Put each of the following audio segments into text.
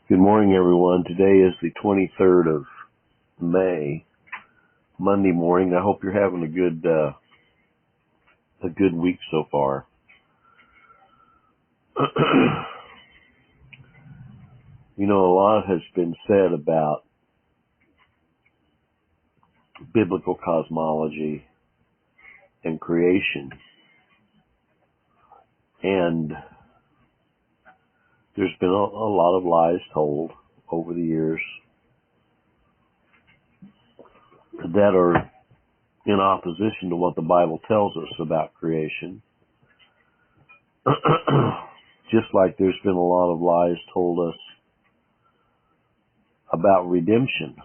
Good morning, everyone. Today is the 23rd of May, Monday morning. I hope you're having a good week so far. You know, a lot has been said about biblical cosmology and creation, and there's been a lot of lies told over the years that are in opposition to what the Bible tells us about creation. Just like there's been a lot of lies told us about redemption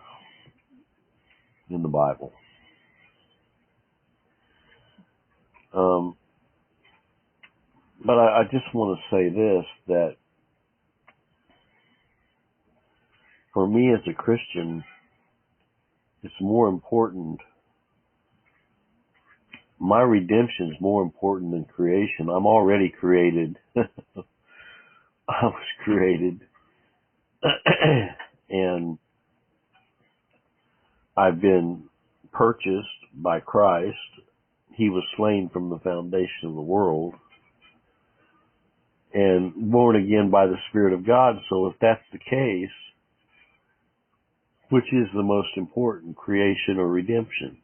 in the Bible. But I just want to say this, that for me as a Christian, it's more important. My redemption is more important than creation. I'm already created. I was created. And I've been purchased by Christ. He was slain from the foundation of the world and born again by the Spirit of God. So if that's the case, which is the most important, creation or redemption?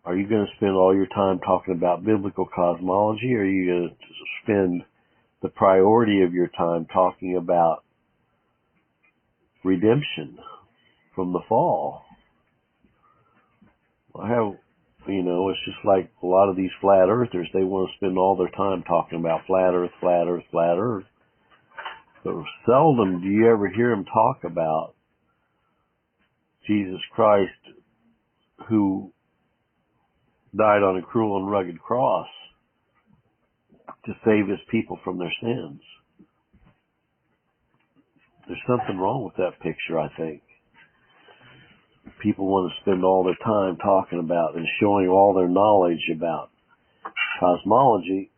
Are you going to spend all your time talking about biblical cosmology, or are you going to spend the priority of your time talking about redemption from the fall? It's just like a lot of these flat earthers. They want to spend all their time talking about flat earth, flat earth, flat earth. But seldom do you ever hear them talk about Jesus Christ, who died on a cruel and rugged cross to save his people from their sins. There's something wrong with that picture, I think. People want to spend all their time talking about and showing all their knowledge about cosmology.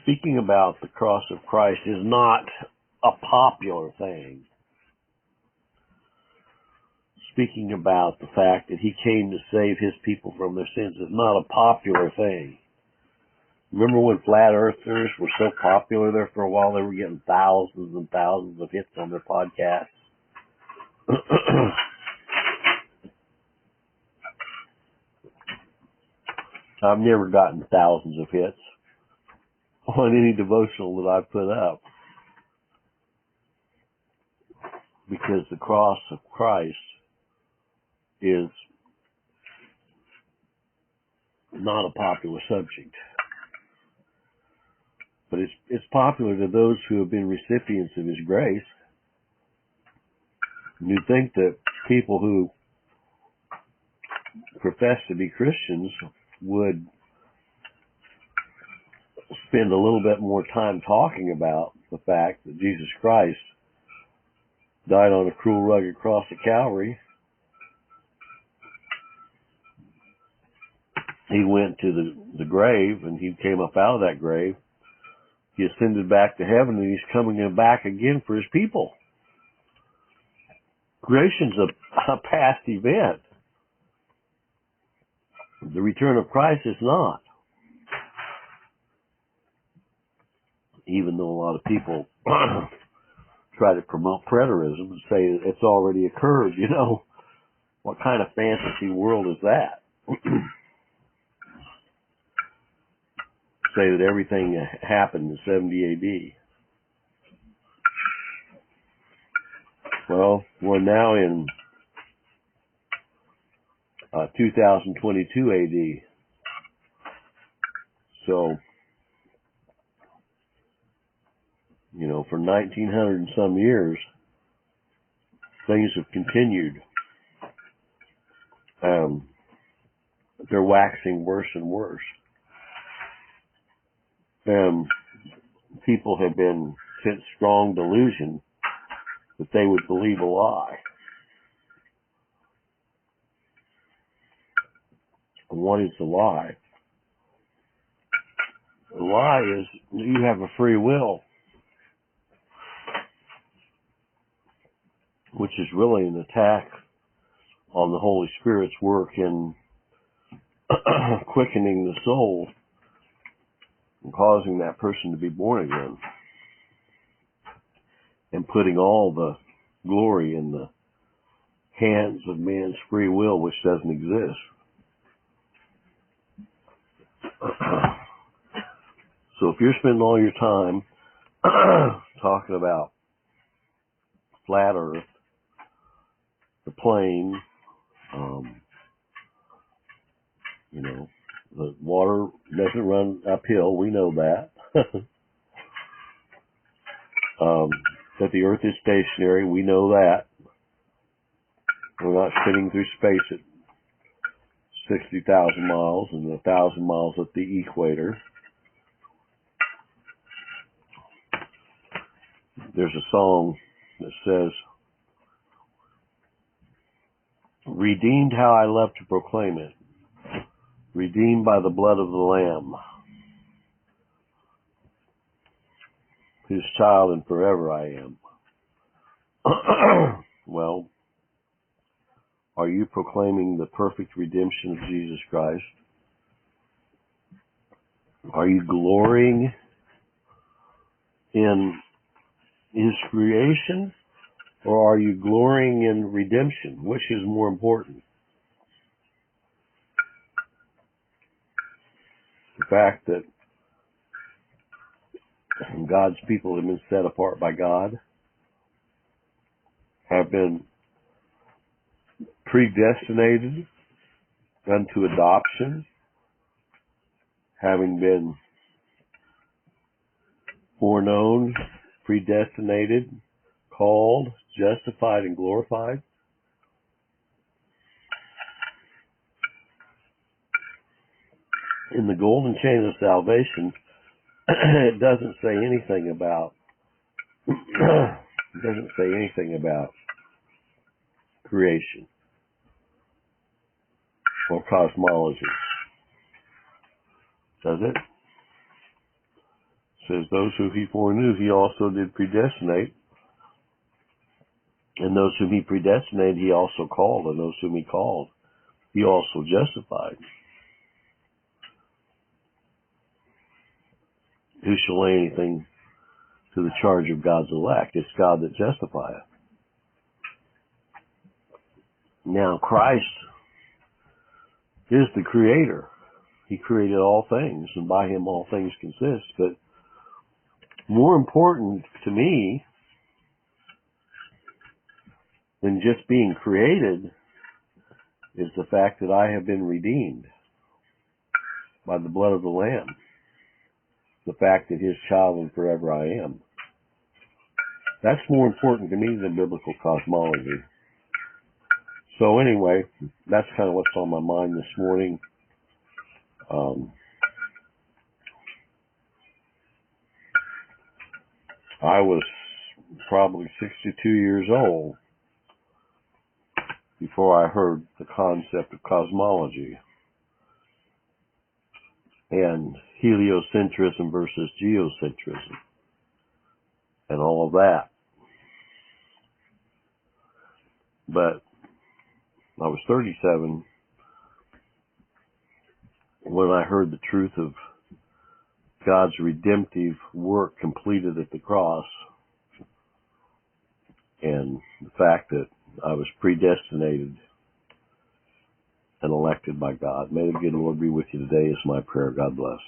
Speaking about the cross of Christ is not a popular thing. Speaking about the fact that he came to save his people from their sins is not a popular thing. Remember when flat earthers were so popular there for a while? They were getting thousands and thousands of hits on their podcasts. I've never gotten thousands of hits on any devotional that I put up, because the cross of Christ is not a popular subject. But it's popular to those who have been recipients of his grace. And you'd think that people who profess to be Christians would spend a little bit more time talking about the fact that Jesus Christ died on a cruel, rugged cross at Calvary. He went to the grave, and he came up out of that grave. He ascended back to heaven, and he's coming back again for his people. Creation's a past event. The return of Christ is not. Even though a lot of people try to promote preterism and say it's already occurred, what kind of fantasy world is that? Say that everything happened in 70 AD. Well, we're now in 2022 AD. So, for 1900 and some years, things have continued. They're waxing worse and worse. People have been sent strong delusion that they would believe a lie. And what is the lie? The lie is you have a free will, which is really an attack on the Holy Spirit's work in quickening the soul and causing that person to be born again, and putting all the glory in the hands of man's free will, which doesn't exist. So if you're spending all your time talking about flat Earth, the plane, the water doesn't run uphill, we know that. That the Earth is stationary, we know that. We're not spinning through space at 60,000 miles and 1,000 miles at the equator. There's a song that says, "Redeemed, how I love to proclaim it. Redeemed by the blood of the Lamb. His child and forever I am." Well, are you proclaiming the perfect redemption of Jesus Christ? Are you glorying in His creation, or are you glorying in redemption? Which is more important? The fact that God's people have been set apart by God, have been predestinated unto adoption, having been foreknown, predestinated, called, justified, and glorified. In the golden chain of salvation, it doesn't say anything about creation or cosmology, does it? It says those who He foreknew, He also did predestinate, and those whom He predestinated, He also called, and those whom He called, He also justified. Who shall lay anything to the charge of God's elect? It's God that justifieth. Now, Christ is the Creator. He created all things, and by Him all things consist. But more important to me than just being created is the fact that I have been redeemed by the blood of the Lamb. The fact that His child and forever I am. That's more important to me than biblical cosmology. So anyway, that's kind of what's on my mind this morning. I was probably 62 years old before I heard the concept of cosmology and heliocentrism versus geocentrism and all of that. But I was 37 when I heard the truth of God's redemptive work completed at the cross, and the fact that I was predestinated and elected by God. May the good Lord be with you today is my prayer. God bless.